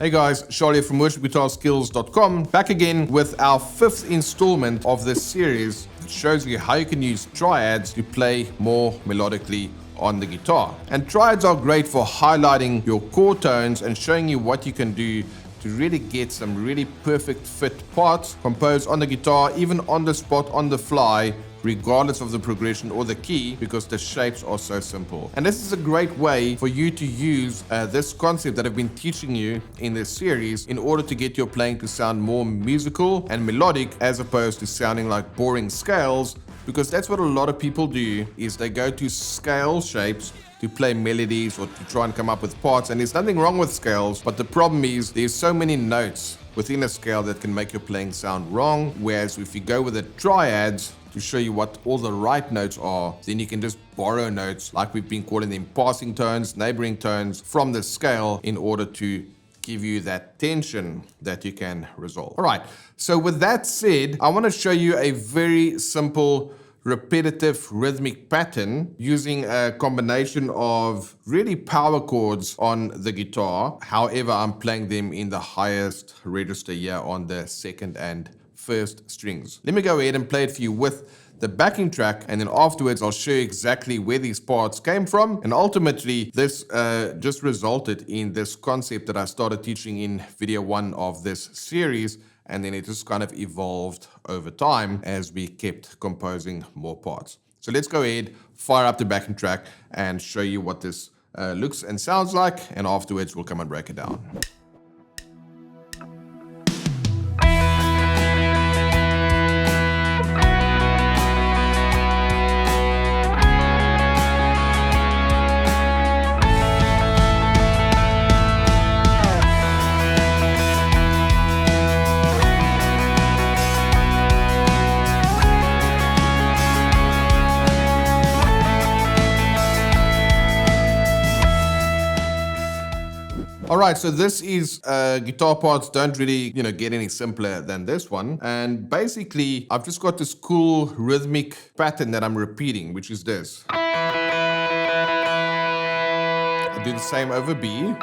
Hey guys, Charlie from worshipguitarskills.com, back again with our 5th installment of this series that shows you how you can use triads to play more melodically on the guitar. And triads are great for highlighting your chord tones and showing you what you can do to really get some really perfect fit parts composed on the guitar, even on the spot, on the fly, regardless of the progression or the key, because the shapes are so simple. And this is a great way for you to use this concept that I've been teaching you in this series in order to get your playing to sound more musical and melodic as opposed to sounding like boring scales, because that's what a lot of people do, is they go to scale shapes to play melodies or to try and come up with parts. And there's nothing wrong with scales, but the problem is there's so many notes within a scale that can make your playing sound wrong. Whereas if you go with the triads to show you what all the right notes are, then you can just borrow notes, like we've been calling them passing tones, neighboring tones, from the scale in order to give you that tension that you can resolve. All right, so with that said, I want to show you a very simple repetitive rhythmic pattern using a combination of really power chords on the guitar. However, I'm playing them in the highest register here on the second and first strings. Let me go ahead and play it for you with the backing track, and then afterwards I'll show you exactly where these parts came from. And ultimately this just resulted in this concept that I started teaching in video 1 of this series, and then it just kind of evolved over time as we kept composing more parts. So let's go ahead, fire up the backing track and show you what this looks and sounds like, and afterwards we'll come and break it down. All right, so this is guitar parts don't really, get any simpler than this one. And basically, I've just got this cool rhythmic pattern that I'm repeating, which is this. I do the same over B,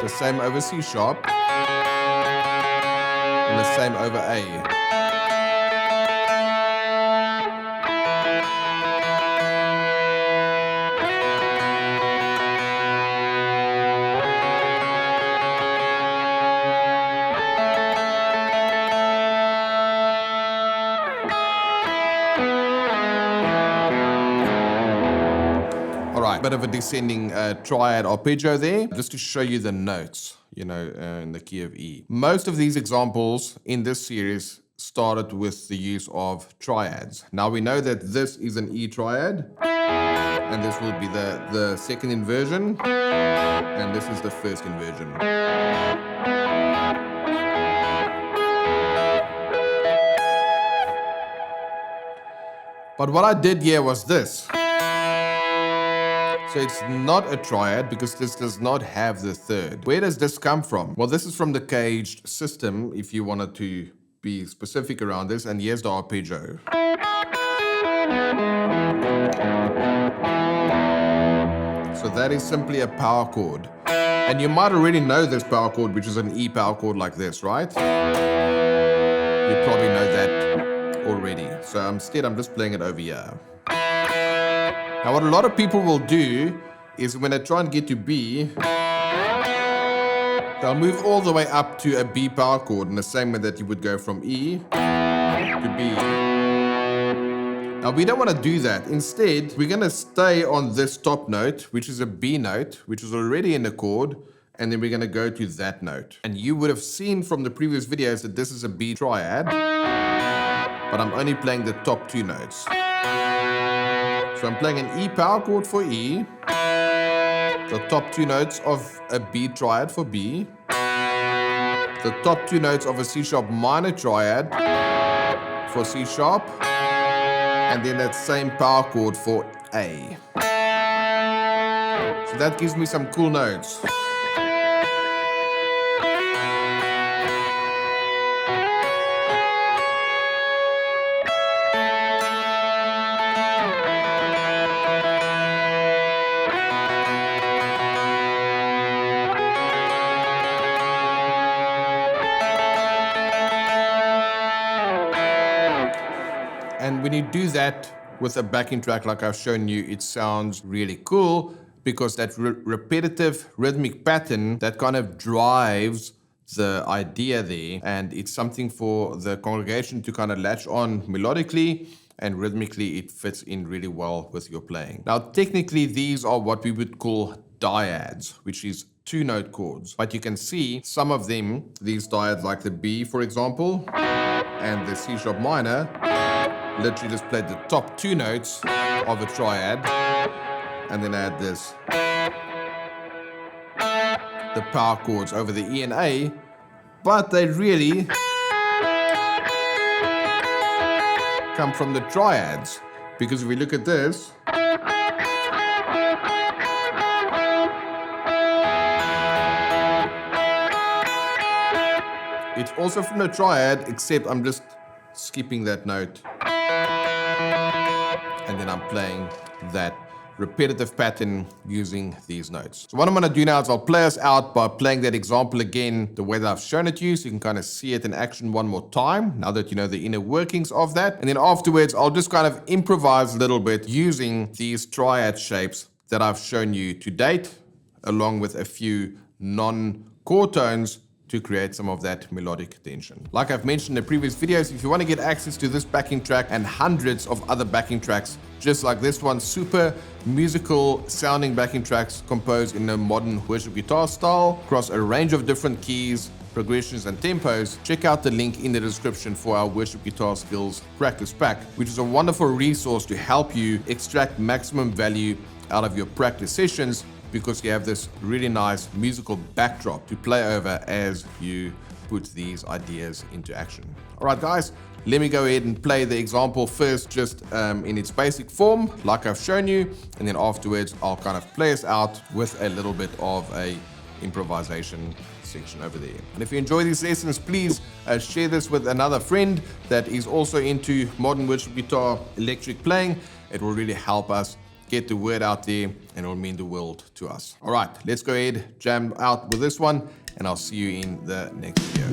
the same over C sharp, and the same over A. Bit of a descending triad arpeggio there, just to show you the notes, in the key of E. Most of these examples in this series started with the use of triads. Now we know that this is an E triad, and this will be the second inversion, and this is the first inversion. But what I did here was this. So it's not a triad because this does not have the third. Where does this come from? Well, this is from the caged system, if you wanted to be specific around this, and here's the arpeggio. So that is simply a power chord. And you might already know this power chord, which is an E power chord like this, right? You probably know that already. So instead, I'm just playing it over here. Now what a lot of people will do is when they try and get to B, they'll move all the way up to a B power chord in the same way that you would go from E to B. Now we don't want to do that. Instead, we're going to stay on this top note, which is a B note, which is already in the chord, and then we're going to go to that note. And you would have seen from the previous videos that this is a B triad, but I'm only playing the top 2 notes. So I'm playing an E power chord for E, the top 2 notes of a B triad for B, the top 2 notes of a C sharp minor triad for C sharp, and then that same power chord for A. So that gives me some cool notes. And when you do that with a backing track like I've shown you, it sounds really cool because that repetitive rhythmic pattern that kind of drives the idea there, and it's something for the congregation to kind of latch on melodically, and rhythmically it fits in really well with your playing. Now technically these are what we would call diads, which is 2-note chords, but you can see some of them, these diads like the B for example and the C sharp minor, literally just played the top 2 notes of a triad, and then add this, the power chords over the E and A, but they really come from the triads, because if we look at this, it's also from the triad, except I'm just skipping that note and then I'm playing that repetitive pattern using these notes. So what I'm going to do now is I'll play us out by playing that example again the way that I've shown it to you, so you can kind of see it in action one more time now that you know the inner workings of that. And then afterwards I'll just kind of improvise a little bit using these triad shapes that I've shown you to date, along with a few non-chord tones to create some of that melodic tension. Like I've mentioned in the previous videos, if you want to get access to this backing track and hundreds of other backing tracks just like this one, super musical sounding backing tracks composed in a modern worship guitar style across a range of different keys, progressions and tempos, check out the link in the description for our worship guitar skills practice pack, which is a wonderful resource to help you extract maximum value out of your practice sessions, because you have this really nice musical backdrop to play over as you put these ideas into action. All right, guys, let me go ahead and play the example first, just in its basic form, like I've shown you, and then afterwards I'll kind of play us out with a little bit of a improvisation section over there. And if you enjoy these lessons, please share this with another friend that is also into modern worship guitar electric playing. It will really help us get the word out there, and it will mean the world to us. All right, let's go ahead, jam out with this one, and I'll see you in the next video.